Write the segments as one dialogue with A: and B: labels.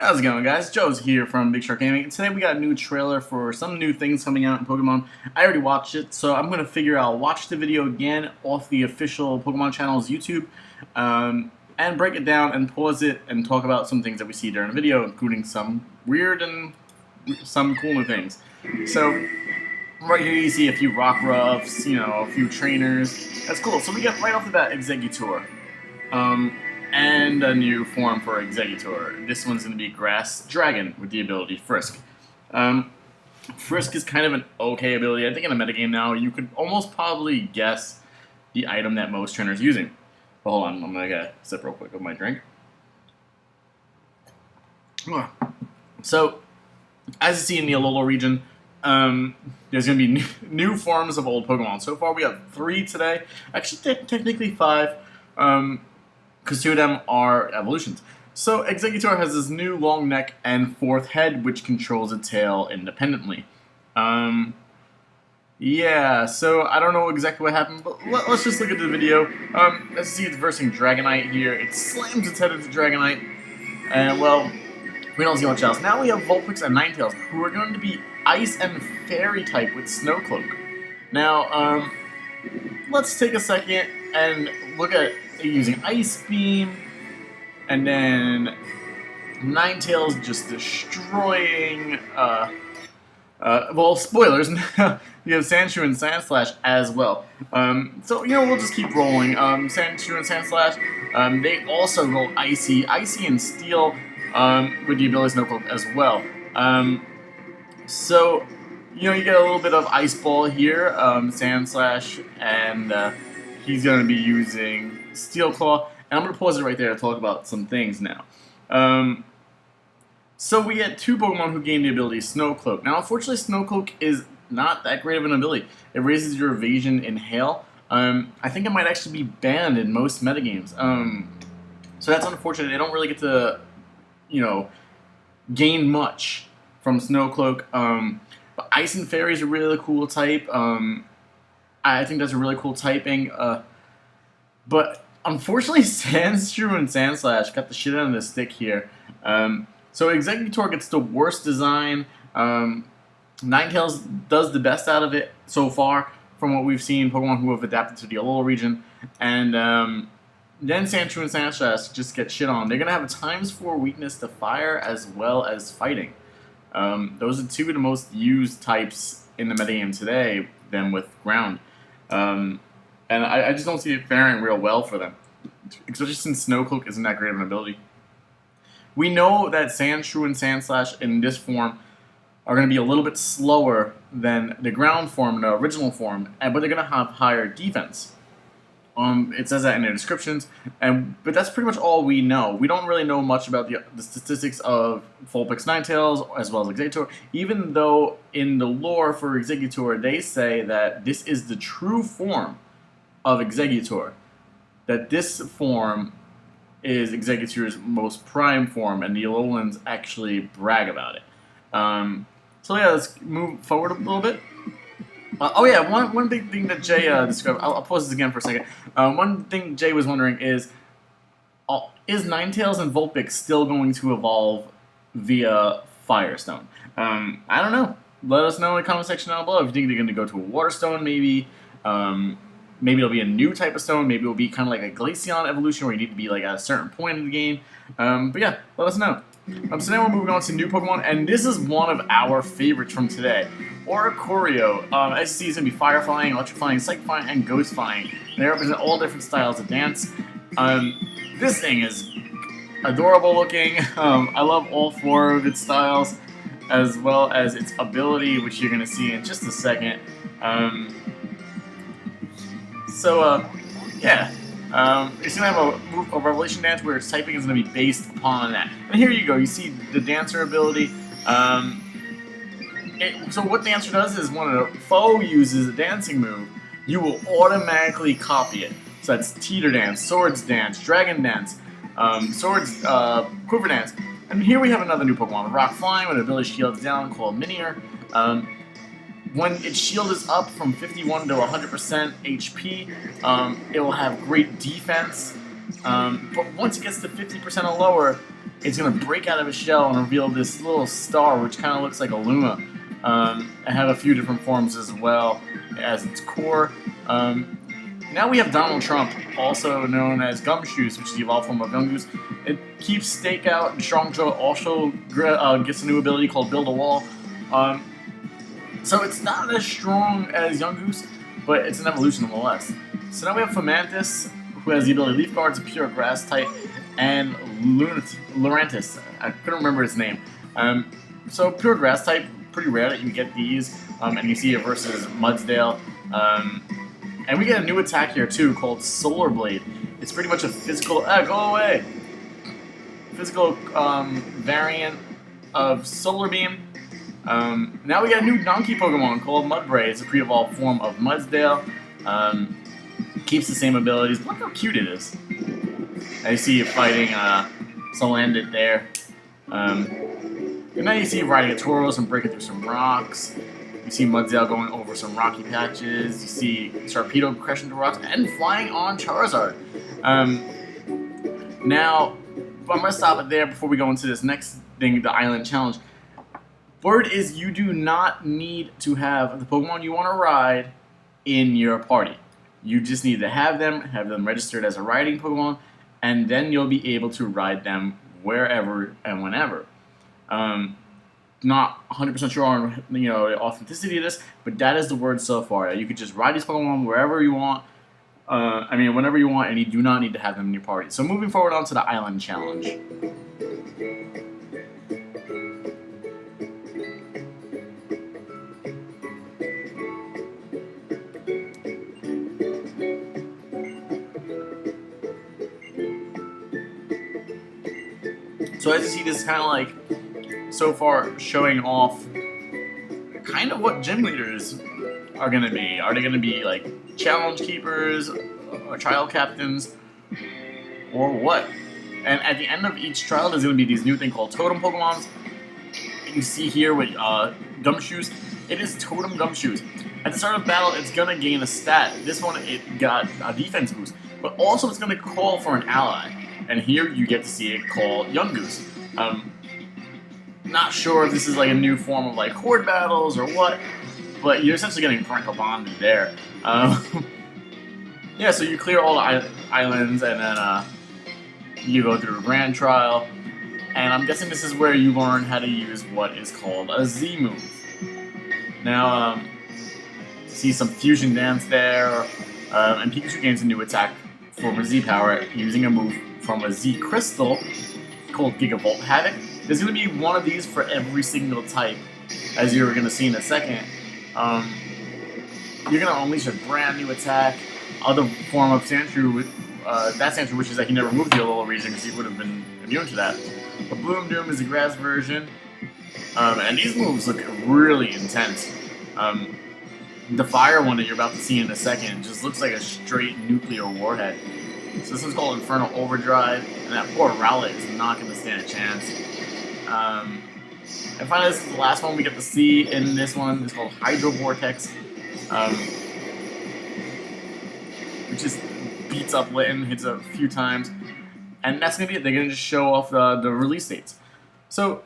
A: How's it going, guys? Joe's here from Big Shark Gaming, and today we got a new trailer for some new things coming out in Pokemon. I already watched it, so I'm going to figure I'll watch the video again off the official Pokemon channel's YouTube, and break it down and pause it and talk about some things that we see during the video, including some weird and some cool new things. So, right here you see a few Rockruffs, a few trainers. That's cool. So we get right off the bat Exeggutor. And a new form for Exeggutor. This one's going to be Grass Dragon with the ability Frisk. Frisk is kind of an okay ability. I think in a metagame now, you could almost probably guess the item that most trainers are using. But hold on, I'm going to get a sip real quick of my drink. So, as you see in the Alola region, there's going to be new forms of old Pokemon. So far we have 3 today. Actually, technically 5. Because 2 of them are evolutions. So Exeggutor has this new long neck and 4th head, which controls a tail independently. Yeah, so I don't know exactly what happened, but let's just look at the video. As you see, it's versing Dragonite here. It slams its head into Dragonite, and well, we don't see much else. Now we have Vulpix and Ninetales, who are going to be Ice and Fairy type with Snowcloak. Now, let's take a second and look at using Ice Beam, and then Ninetales just destroying, well, spoilers, you have Sandshrew and Sandslash as well. So, we'll just keep rolling. Sandshrew and Sandslash, they also roll Icy and Steel, with the ability Snowcloak as well. So, you get a little bit of Ice Ball here, Sandslash, and, he's going to be using Steel Claw, and I'm going to pause it right there to talk about some things now. So we get 2 Pokemon who gain the ability Snowcloak. Now, unfortunately, Snowcloak is not that great of an ability. It raises your evasion in Hail. I think it might actually be banned in most metagames. So that's unfortunate. They don't really get to, gain much from Snowcloak. But Ice and Fairy is a really cool type. I think that's a really cool typing. But unfortunately, Sandshrew and Sandslash got the shit out of the stick here. So Exeggutor gets the worst design. Ninetales does the best out of it so far from what we've seen. Pokemon who have adapted to the Alola region. And then Sandshrew and Sandslash just get shit on. They're going to have a ×4 weakness to fire as well as fighting. Those are 2 of the most used types in the metagame today, them with ground. And I just don't see it faring real well for them, especially since Snowcloak isn't that great of an ability. We know that Sandshrew and Sandslash in this form are going to be a little bit slower than the ground form, the original form, but they're going to have higher defense. It says that in their descriptions, but that's pretty much all we know. We don't really know much about the statistics of Vulpix Ninetales as well as Exeggutor, even though in the lore for Exeggutor they say that this is the true form of Exeggutor, that this form is Exeggutor's most prime form, and the Alolans actually brag about it. So yeah, let's move forward a little bit. Oh yeah, one big thing that Jay described, I'll pause this again for a second. One thing Jay was wondering is Ninetales and Vulpix still going to evolve via Firestone? I don't know. Let us know in the comment section down below if you think they're going to go to a Water Stone, maybe. Maybe it'll be a new type of stone. Maybe it'll be kind of like a Glaceon evolution where you need to be like at a certain point in the game. But yeah, let us know. So now we're moving on to new Pokemon, and this is one of our favorites from today. Oricorio. As you see, it's going to be Fire Flying, Electric Flying, Psychic Flying, and Ghost Flying. They represent all different styles of dance. This thing is adorable looking. I love all 4 of its styles, as well as its ability, which you're going to see in just a second. Yeah. It's going to have a Revelation Dance where its typing is going to be based upon that. And here you go. You see the Dancer ability. So what Dancer does is when a foe uses a dancing move, you will automatically copy it. So that's Teeter Dance, Swords Dance, Dragon Dance, Quiver Dance. And here we have another new Pokemon, Rock Flying, with an ability shields down called Minior. When its shield is up from 51 to 100% HP, it will have great defense. But once it gets to 50% or lower, it's going to break out of its shell and reveal this little star, which kind of looks like a Luma. It had a few different forms as well as its core. Now we have Donald Trump, also known as Gumshoes, which is the evolved form of Yungoos. It keeps Stakeout and Strongjaw, also gets a new ability called Build a Wall. So it's not as strong as Yungoos, but it's an evolution nonetheless. So now we have Fomantis, who has the ability Leaf Guard, it's a pure grass type, and Lurantis. I couldn't remember his name. So pure grass type, pretty rare that you get these, and you see it versus Mudsdale. And we get a new attack here too called Solar Blade. It's pretty much a physical, go away! Physical variant of Solar Beam. Now we got a new Donkey Pokemon called Mudbray. It's a pre-evolved form of Mudsdale. Keeps the same abilities. Look how cute it is. I see it fighting Salandit there. And now you see it riding a Tauros and breaking through some rocks. You see Mudsdale going over some rocky patches. You see Sharpedo crashing through rocks and flying on Charizard. Now, I'm going to stop it there before we go into this next thing, the Island Challenge. Word is you do not need to have the Pokemon you want to ride in your party. You just need to have them registered as a riding Pokemon, and then you'll be able to ride them wherever and whenever. Not 100% sure on the authenticity of this, but that is the word so far. You could just ride these Pokemon wherever you want. Whenever you want, and you do not need to have them in your party. So moving forward on to the Island Challenge. So as you see, this is kind of like, so far, showing off kind of what gym leaders are going to be. Are they going to be like challenge keepers, or trial captains, or what? And at the end of each trial, there's going to be these new thing called Totem Pokemons. You see here with Gumshoes, it is Totem Gumshoes. At the start of battle, it's going to gain a stat. This one, it got a defense boost, but also it's going to call for an ally. And here you get to see it called Yungoos. Not sure if this is like a new form of like horde battles or what, but you're essentially getting parental bonded there. Yeah, so you clear all the islands and then you go through a grand trial, and I'm guessing this is where you learn how to use what is called a Z move. Now, see some fusion dance there, and Pikachu gains a new attack for Z power using a move from a Z crystal called Gigavolt Havoc. There's going to be one of these for every single type, as you're going to see in a second. You're going to unleash a brand new attack. Other form of Sandshrew, that Sandshrew wishes that he never moved to the Alola region because he would have been immune to that. But Bloom Doom is the grass version. And these moves look really intense. The fire one that you're about to see in a second just looks like a straight nuclear warhead. So this one's called Infernal Overdrive, and that poor Rowlet is not going to stand a chance. And finally, this is the last one we get to see in this one. It's called Hydro Vortex, which just beats up Litten, hits a few times, and that's going to be it. They're going to just show off the release dates. So,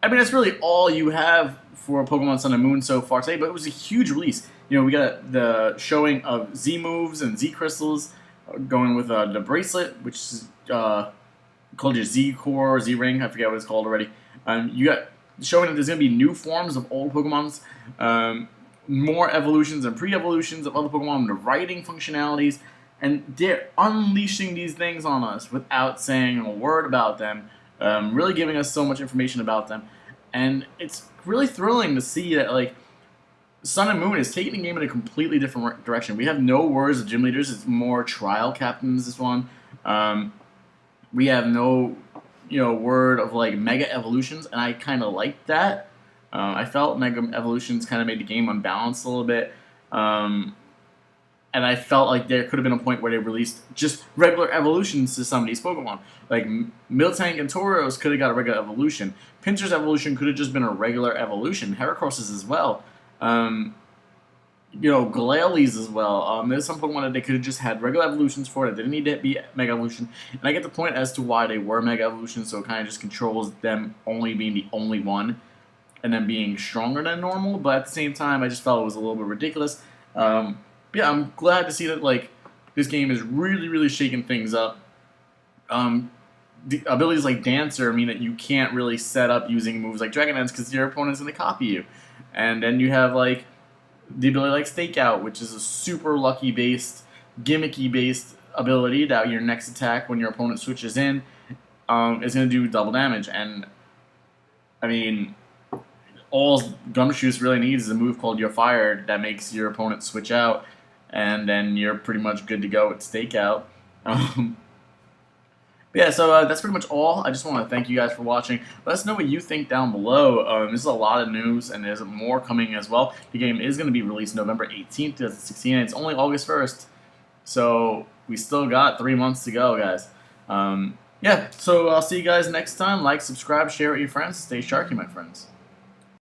A: that's really all you have for Pokemon Sun and Moon so far today, but it was a huge release. We got the showing of Z moves and Z crystals, going with the bracelet, which is called your Z Core, Z Ring, I forget what it's called already. You got showing that there's going to be new forms of old Pokemons, more evolutions and pre-evolutions of other Pokemon, the writing functionalities, and they're unleashing these things on us without saying a word about them, really giving us so much information about them. And it's really thrilling to see that, like, Sun and Moon is taking the game in a completely different direction. We have no words of gym leaders. It's more trial captains, this one. We have no, word of, like, mega evolutions, and I kind of liked that. I felt mega evolutions kind of made the game unbalanced a little bit. And I felt like there could have been a point where they released just regular evolutions to some of these Pokemon. Like, Miltank and Tauros could have got a regular evolution. Pinsir's evolution could have just been a regular evolution. Heracross's as well. Glalie as well. There's some point when they could have just had regular evolutions for it. They didn't need to be Mega Evolution. And I get the point as to why they were Mega Evolution, so it kind of just controls them only being the only one and then being stronger than normal. But at the same time, I just felt it was a little bit ridiculous. Yeah, I'm glad to see that like this game is really, really shaking things up. The abilities like Dancer mean that you can't really set up using moves like Dragon Dance because your opponent's going to copy you. And then you have like the ability like Stakeout, which is a super lucky based, gimmicky based ability that your next attack when your opponent switches in is going to do double damage. And I mean, all Gumshoos really needs is a move called You're Fired that makes your opponent switch out, and then you're pretty much good to go with Stakeout. Um, yeah, so that's pretty much all. I just want to thank you guys for watching. Let us know what you think down below. This is a lot of news, and there's more coming as well. The game is going to be released November 18th, 2016, and it's only August 1st. So we still got 3 months to go, guys. Yeah, so I'll see you guys next time. Like, subscribe, share with your friends. Stay sharky, my friends.